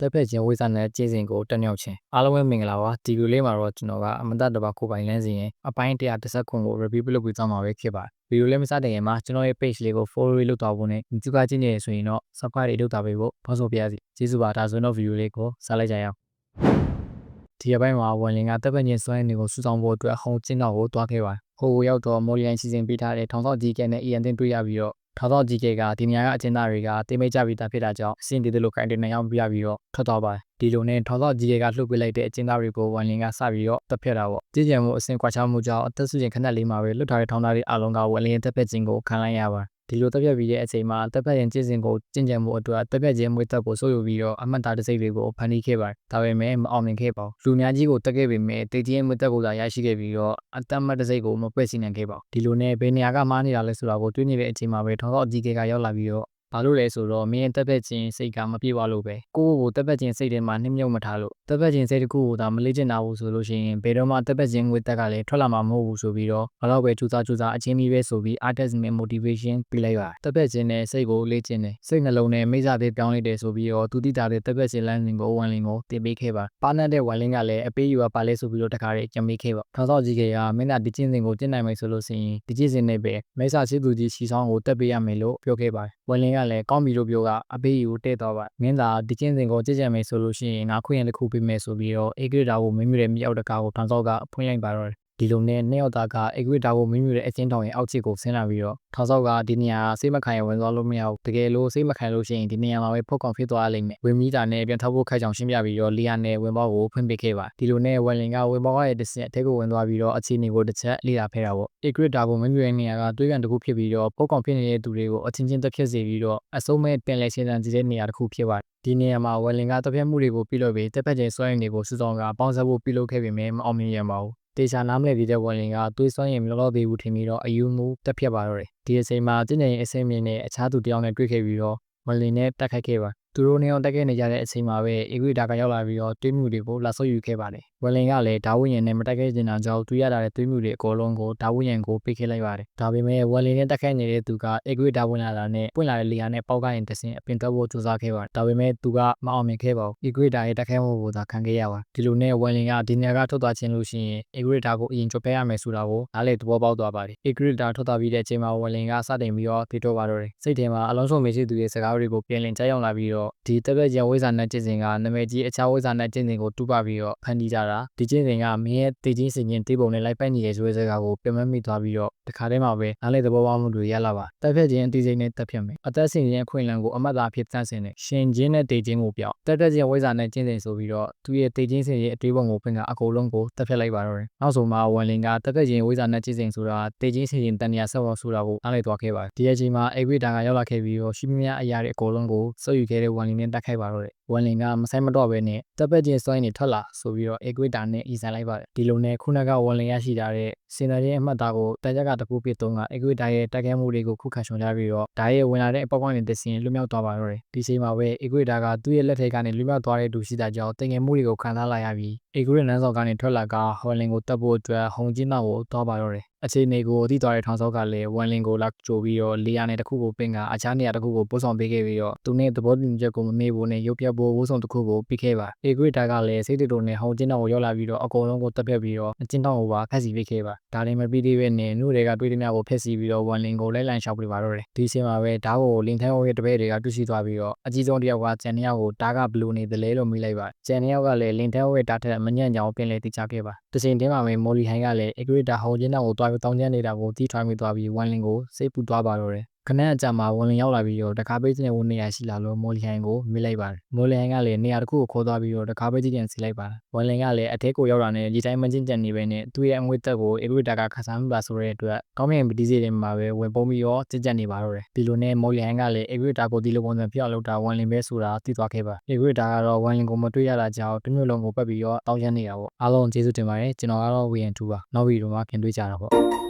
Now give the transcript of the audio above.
တက်ဖက်ချင်းဝိဇာနဲ့ကျေးစဉ်ကိုတက်မြောက်ခြင်းအားလုံးပဲမင်္ဂလာပါဒီဗီဒီယိုလေးမှာတော့ကျွန်တော်ကအမတတဘာကိုပိုင်လန်းစီရင်အပိုင်း119ကို review လုပ်ပြီးသွားမှာပဲဖြစ်ပါတယ်ဗီဒီယိုလေးမစတင်ခင်မှာကျွန်တော်ရဲ့ page လေးကို follow လုပ်သွားဖို့နဲ့ဒီကကြည့်နေဆိုရင်တော့ subscribe လုပ်တာပေးဖို့ဖော်ဆိုပြရစီကျေးဇူးပါဒါဆိုတော့ဗီဒီယိုလေးကိုစလိုက်ကြရအောင်ဒီအပိုင်းမှာဝန်လင်ကတက်ဖက်ချင်းစွမ်းရည်တွေကိုစုဆောင်ဖို့အတွက်ဟုံးကျင်းတော့ကိုတွားခဲ့ပါတယ်ဟိုရောက်တော့မော်လီယန်စီစဉ်ပေးထားတဲ့ထောင်ဆောက်ကြီးကဲနဲ့ EN တင်တွေ့ရပြီးတော့ထောင်ဆောက်ကြီးကဲကဒီနေရာကအကျဉ်းသားတွေကတိမိတ်ကြပြီးသားဖြစ်တာကြောင့်အဆင့်ဒီလိုခိုင်တဲ့နေရာပြပြီးတော့ထွက်သွားပါတယ်ဒီလိုနဲ့ထောင်ဆောက်ကြီးကလှုပ်ပေးလိုက်တဲ့အကျဉ်းသားတွေကိုဝန်လင်ကစပြီးတော့တက်ဖြတ်တာပေါ့ကြည်ကြံမှုအဆင့်ကွာခြားမှုကြောင့်အသက်စုရင်ခဏလေးမှာပဲလွတ်ထားတဲ့ထောင်သားတွေအားလုံးကဝန်လင်ရဲ့တက်ဖြတ်ခြင်းကိုခံလိုက်ရပါတယ်ဒီလိုတက်ပြတ်ပြီးတဲ့အချိန်မှာတက်ပြတ်ရင်ကျင့်စဉ်ကိုကျင့်ကြံမှုအတွက်တက်ပြတ်ခြင်းမွေးတက်ကိုစိုးယူပြီးတော့အမှတ်သားတစိမ့်တွေကိုဖန်တီးခဲ့ပါတယ်။ဒါပေမဲ့မအောင်မြင်ခဲ့ပါဘူး။လူများကြီးကိုတက်ခဲ့ပေမဲ့တေကြီးရဲ့မွေးတက်ကိုသာရရှိခဲ့ပြီးတော့အတမတ်တစိမ့်ကိုမပွက်စီနိုင်ခဲ့ပါဘူး။ဒီလိုနဲ့ဘယ်နေရာကမှားနေတာလဲဆိုတာကိုတွေးနေတဲ့အချိန်မှာပဲထောင်တော့အကြီးကရောက်လာပြီးတော့ဘာလို့လဲဆိုတော့မင်းတက်ဖက်ချင်းစိတ်ကမပြေပါလို့ပဲကိုကိုတက်ဖက်ချင်းစိတ်ထဲမှာနှိမ့်မြုပ်မထားလို့တက်ဖက်ချင်းစိတ်တကူကိုသာမလေးကျင်တာဘူးဆိုလို့ရှိရင်ဘယ်တော့မှတက်ဖက်ချင်းငွေတက်ကလည်းထွက်လာမှာမဟုတ်ဘူးဆိုပြီးတော့ဘာလို့ပဲကြိုးစားအချင်းကြီးပဲဆိုပြီး artist နဲ့ motivation ပေးလိုက်ပါတက်ဖက်ချင်းနဲ့စိတ်ကိုလေ့ကျင့်တယ်စိတ်နှလုံးနဲ့မိစ္ဆာသေးပြောင်းလိုက်တယ်ဆိုပြီးတော့သူတိတာတဲ့တက်ဖက်ချင်းလမ်းစဉ်ကိုဝန်လင်ကိုတင်ပေးခဲ့ပါပါနတ်တဲ့ဝန်လင်ကလည်းအပေးယူပါလဲဆိုပြီးတော့တခါတည်းကြံပေးခဲ့ပါထောင်ဆောက်ကြီးကမင်းကဒီချင်းစဉ်ကိုကျင့်နိုင်မယ်ဆိုလို့ရှိရင်ဒီချင်းစဉ်နဲ့ပဲမိစ္ဆာချစ်သူကြီးစီဆောင်ကိုတက်ပေးရမယ်လို့ပြောခဲ့ပါတယ်ဝန်လင်ကလည်းကောင်းပြီလို့ပြောကအပေးယူတဲ့တော့ပါမင်းသာဒီကျင်းစဉ်ကိုကြည့်ကြမယ်ဆိုလို့ရှိရင်ငါခွင့်ရတစ်ခုပေးမယ်ဆိုပြီးတော့အေဂရတာကိုမင်းမြူတဲ့မြေအောက်တကားကိုထောင်ဆောက်ကဖွင့်လိုက်ပါတော့ဒီလိုနဲ့နှစ်ယောက်သားကအေဂရတာကိုမင်းမြူတဲ့အချင်းတောင်ရဲ့အောက်ချစ်ကိုဆင်းလာပြီးတော့ထောင်ဆောက်ကဒီနေရာစိတ်မခံရဝင်သွားလို့မရဘူးတကယ်လို့စိတ်မခံလို့ရှိရင်ဒီနေရာမှာပဲဖုတ်ကောင်ဖြစ်သွားလိမ့်မယ်ဝင်မိတာနဲ့ပြန်ထောက်ဖို့ခိုက်ချောင်ရှင်းပြပြီးတော့လီယာနဲ့ဝင်ပေါက်ကိုဖွင့်ပေးခဲ့ပါဒီလိုနဲ့ဝန်လင်ကဝင်ပေါက်ရဲ့တစ်စက်အထက်ကိုဝင်သွားပြီးတော့အခြေအနေကိုတစ်ချက်လေ့လာဖဲတာပေါ့အေဂရတာကိုမင်းမြူရဲ့နေရာကတွေးကန်တစ်ခုဖြစ်ပြီးတော့ဖုတ်ကောင်ဖြစ်နေတဲ့သူတွေကိုအချင်းချင်းတက်ဖြစ်စေပြီးတော့အစုံမဲ့ပင်လယ်ရှင်းတန်းကြီးတဲ့နေရာတစ်ခုဖြစ်သွားဒီနေရာမှာဝန်လင်ကတပြက်မှုတွေကိုပြုလုပ်ပြီးတက်ဖက်ကျစွမ်းရည်တွေကိုစုဆောင်ကပေါင်းစပ်ဖို့ပြုလုပ်ခဲ့ပေမဲ့မအောင်မြင်ရပါဘူးတေချာနားမလည်သေးတဲ့ဝန်လင်ကသွေးစွမ်းရည်မလောလောသေးဘူးထင်ပြီးတော့အယူမှုတက်ဖြတ်ပါတော့တယ်ဒီအချိန်မှာကျင့်ကြံရေးအစင်းမြင့်နဲ့အခြားသူတယောက်နဲ့တွေ့ခဲ့ပြီးတော့ဝန်လင်နဲ့တက်ခိုက်ခဲ့ပါသူတို့နှစ်ယောက်တက်ခဲ့နေကြတဲ့အချိန်မှာပဲအေဂရီတာကရောက်လာပြီးတော့တွေးမှုတွေကိုလာဆုပ်ယူခဲ့ပါတယ်ဝန်လင်ကလည်းဒါဝိယန်နဲ့မတက်ခဲ့ချင်တာကြောင့်သူရတာတဲ့တွေးမှုတွေအကုန်လုံးကိုဒါဝိယန်ကိုပေးခဲ့လိုက်ပါတယ်ဒါပေမဲ့ဝန်လင်နဲ့တက်ခဲ့နေတဲ့သူကအေဂရီတာဝင်လာတာနဲ့ပွင့်လာတဲ့လေယာနဲ့ပေါက်ကိုင်းတဆင်အပင်တက်ဖို့ကြိုးစားခဲ့ပါတယ်ဒါပေမဲ့သူကမအောင်မြင်ခဲ့ပါဘူးအေဂရီတာရဲ့တက်ခဲ့မှုကိုသာခံခဲ့ရပါဒီလိုနဲ့ဝန်လင်ကဒီနေရာကထွက်သွားခြင်းလို့ရှိရင်အေဂရီတာကိုအရင်ကြွပေးရမယ်ဆိုတာကိုနားလေသဘောပေါက်သွားပါတယ်အေဂရီတာထွက်သွားပြီးတဲ့အချိန်မှာဝန်လင်ကစတင်ပြီးတော့ပြေတော့ပါတော့တယ်စိတ်ထဲမှာအလုံးစုံမရှိသူရဲ့စကားတွေကိုပြန်လည်ကြားရောက်လာပြီးတော့ဒီတက်ပြည့်ဝိဇာနဲ့ကျင့်စဉ်ကနာမည်ကြီးအခြားဝိဇာနဲ့ကျင့်စဉ်ကိုတူပါပြီးတော့ဖန်တီးကြတာဒီကျင့်စဉ်ကမင်းရဲ့တေချင်းစင်ချင်းတေးပုံနဲ့လိုက်ပတ်နေရဆိုတဲ့စကားကိုပြန်မမိသွားပြီးတော့တခါတည်းမှာပဲနားလေသဘောပေါက်မှုတွေရလာပါတက်ပြည့်ချင်းအသေးစိတ်နဲ့တက်ဖြတ်မယ်အသက်စင်ချင်းအခွင့်အလမ်းကိုအမတ်သားဖြစ်တန့်စင်တယ်ရှင်ချင်းနဲ့တေချင်းကိုပြောင်းတက်ပြည့်ချင်းဝိဇာနဲ့ကျင့်စဉ်ဆိုပြီးတော့သူရဲ့တေချင်းစင်ရဲ့အတွေးပုံကိုဖွင့်ကအကုန်လုံးကိုတက်ဖြတ်လိုက်ပါတော့တယ်နောက်ဆုံးမှာဝန်လင်ကတက်ပြည့်ချင်းဝိဇာနဲ့ကျင့်စဉ်ဆိုတာတေချင်းစင်ချင်းတန်ရာဆက်ပေါ်ဆိုတာကိုနားလေသွားခဲ့ပါတယ်ဒီအချိန်မှာအေဂရီတာကရောက်လာခဲ့ပြီးတော့ရှိမများအရာတွေအကုန်လုံးကိုစုပ်ယူခဲ့တဲ့ဝန်လင်နဲ့တက်ခိုက်ပါတော့တယ်ဝန်လင်ကမဆိုင်မတော့ပဲနဲ့တက်ပက်ချင်းစွိုင်းနေထွက်လာဆိုပြီးတော့အေဂွေတာနဲ့အီဆန်လိုက်ပါတယ်ဒီလိုနဲ့ခုနကဝန်လင်ရရှိတာတဲ့စင်တာရဲ့အမှတ်သားကိုတကြကတကူပြတုံးကအေဂွေတာရဲ့တက်ခဲမှုတွေကိုခုခံရှုံချပြီးတော့ဒါရဲ့ဝင်လာတဲ့အပေါက်ပေါက်နေတဲ့စင်လွတ်မြောက်သွားပါတော့တယ်ဒီချိန်မှာပဲအေဂွေတာကသူ့ရဲ့လက်ထဲကနေလွတ်မြောက်သွားတဲ့သူရှိတာကြောင့်တင်ငယ်မှုတွေကိုခံစားလာရပြီးအေဂွေနန်းဆောင်ကနေထွက်လာကဝန်လင်ကိုတက်ဖို့အတွက်ဟုန်ကျင်းတော့ကိုသွားပါတော့တယ်အခြေအနေကိုသိသွားတဲ့ထောင်ဆောက်ကလည်းဝန်လင်ကိုလာကြိုပြီးတော့လေယာနဲ့တခုကိုပင်ကအခြားနေရာတခုကိုပို့ဆောင်ပေးခဲ့ပြီးတော့သူနဲ့သဘောတူညီချက်ကိုမမေ့ဖို့နဲ့ရုပ်ပြဖို့ဝှဆောင်တခုကိုပြီးခဲ့ပါအေဂရီတာကလည်းစိတ်တူနဲ့ဟောင်းကျင်းတော်ကိုရောက်လာပြီးတော့အကုန်လုံးကိုတက်ပြက်ပြီးတော့အကျဉ်းတော်ကိုပါဖက်စီပေးခဲ့ပါဒါလည်းမပြီးသေးပဲနဲ့နှုတ်တွေကတွေးတဲ့များကိုဖက်စီပြီးတော့ဝန်လင်ကိုလိုက်လံရှောက်ပြပါတော့တယ်ဒီအချိန်မှာပဲဓာတ်ကိုလင်ထဲဟောရဲ့တပည့်တွေကတူးရှိသွားပြီးတော့အကြီးဆုံးတယောက်ကကျန်တယောက်ကိုဓာတ်ကဘလူးနေတယ်လဲလို့မိလိုက်ပါကျန်တယောက်ကလည်းလင်ထဲဟောရဲ့ဓာတ်ထက်မညံ့ကြအောင်ပြင်လဲတိကျခဲ့ပါတစ်ချိန်တည်းမှာပဲမော်လီဟိုင်းကလည်းအေဂရီတာဟောင်းကျင်းတော်ကိုတွားပြီးတောင်းကျမ်းနေတာကိုတီးထွားမိသွားပြီးဝန်လင်ကိုစိတ်ပူသွားပါတော့တယ်ခဏအကြာမှာဝန်လင်ရောက်လာပြီးတော့တခါပေးတဲ့ဝန်နေရရှိလာလို့မော်လီဟိုင်းကိုမိလိုက်ပါတယ်မော်လီဟိုင်းကလည်းနေရာတစ်ခုကိုခေါ်သွားပြီးတော့တခါပေးကြည့်ကြံစီလိုက်ပါတယ်ဝန်လင်ကလည်းအထက်ကိုရောက်လာတဲ့ဒီတိုင်းမချင်းကြံနေပဲနဲ့သူ့ရဲ့အငွေ့တက်ကိုအေဂရီတာကခါစားမိပါဆိုတဲ့အတွက်ကောင်းမြင်ပတိစီတွေမှာပဲဝင်ပုံပြီးတော့ကြင်ကြံနေပါတော့တယ်ဒီလိုနဲ့မော်လီဟိုင်းကလည်းအေဂရီတာကိုဒီလိုပုံစံပြောင်းလုပ်တာဝန်လင်ပဲဆိုတာသိသွားခဲ့ပါအေဂရီတာကတော့ဝန်လင်ကိုမတွေ့ရတာကြောင့်တမျိုးလုံးကိုပတ်ပြီးတော့တောင်းချမ်းနေတာပေါ့အားလုံးကျေးဇူးတင်ပါတယ်ကျွန်တော်ကတော့ VN2 ပါနောက်ဗီဒီယိုမှာခင်တွေ့ကြတာပေါ့